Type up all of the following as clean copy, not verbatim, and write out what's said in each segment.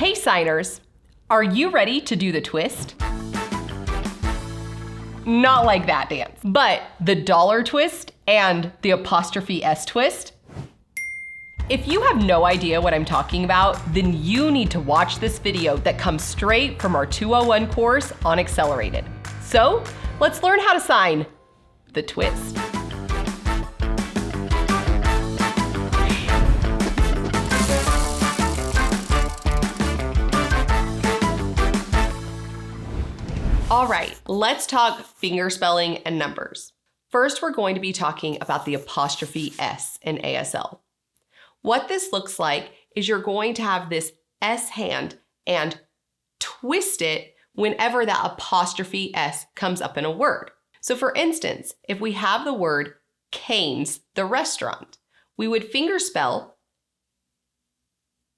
Hey signers, are you ready to do the twist? Not like that dance, but the dollar twist and the apostrophe S twist. If you have no idea what I'm talking about, then you need to watch this video that comes straight from our 201 course on Accelerated. So let's learn how to sign the twist. All right, let's talk fingerspelling and numbers. First, we're going to be talking about the apostrophe S in ASL. What this looks like is you're going to have this S hand and twist it whenever that apostrophe S comes up in a word. So for instance, if we have the word Cane's, the restaurant, we would fingerspell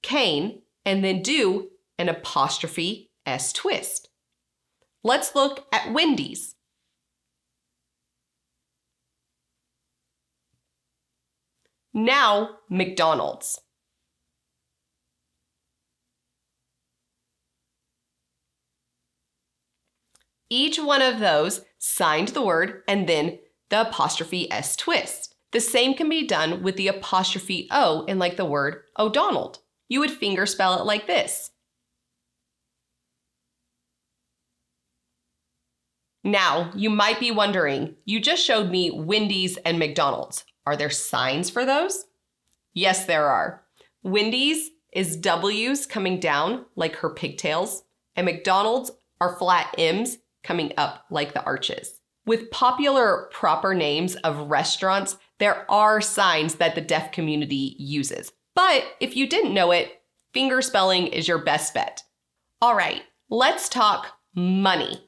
Cane and then do an apostrophe S twist. Let's look at Wendy's. Now, McDonald's. Each one of those signed the word and then the apostrophe S twist. The same can be done with the apostrophe O in like the word O'Donnell. You would fingerspell it like this. Now, you might be wondering, you just showed me Wendy's and McDonald's. Are there signs for those? Yes, there are. Wendy's is W's coming down like her pigtails, and McDonald's are flat M's coming up like the arches. With popular proper names of restaurants, there are signs that the deaf community uses. But if you didn't know it, fingerspelling is your best bet. All right, let's talk money.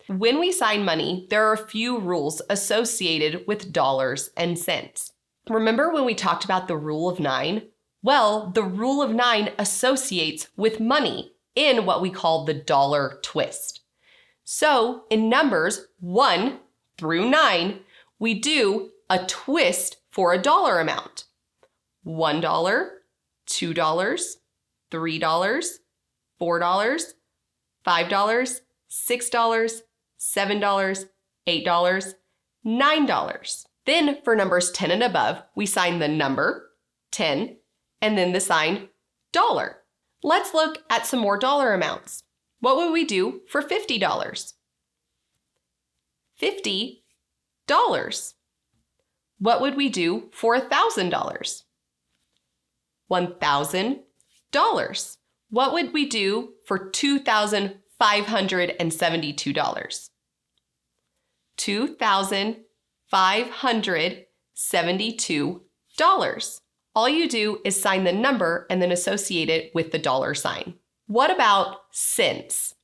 When we sign money, there are a few rules associated with dollars and cents. Remember when we talked about the rule of 9? Well, the rule of 9 associates with money in what we call the dollar twist. So in numbers 1 through 9, we do a twist for a dollar amount. $1, $2, $3, $4, $5, $6, $7, $8, $9. Then for numbers 10 and above, we sign the number 10 and then the sign dollar. Let's look at some more dollar amounts. What would we do for $50? $50. What would we do for $1,000? $1,000. What would we do for $2,572? $2,572. All you do is sign the number and then associate it with the dollar sign. What about cents?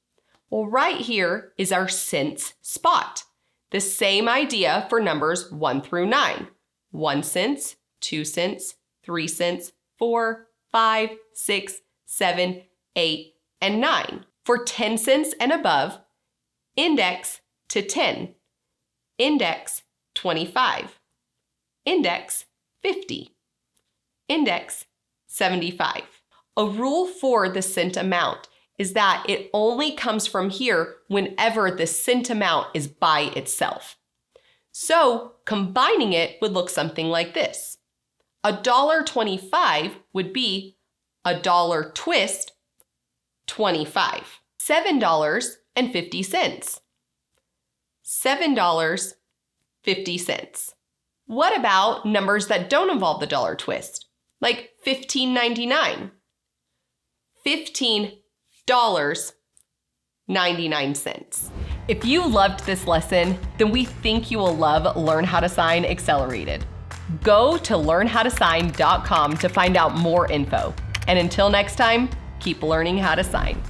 Well, right here is our cents spot. The same idea for numbers 1 through 9. 1 cent, 2 cents, 3 cents, 4, 5, 6, 7, 8, and 9. For 10 cents and above, index to 10, index 25, index 50, index 75. A rule for the cent amount is that it only comes from here whenever the cent amount is by itself. So combining it would look something like this. $1.25 would be a dollar twist 25. $7.50. $7.50. What about numbers that don't involve the dollar twist? Like $15.99. $15.99. If you loved this lesson, then we think you will love Learn How to Sign Accelerated. Go to learnhowtosign.com to find out more info. And until next time, keep learning how to sign.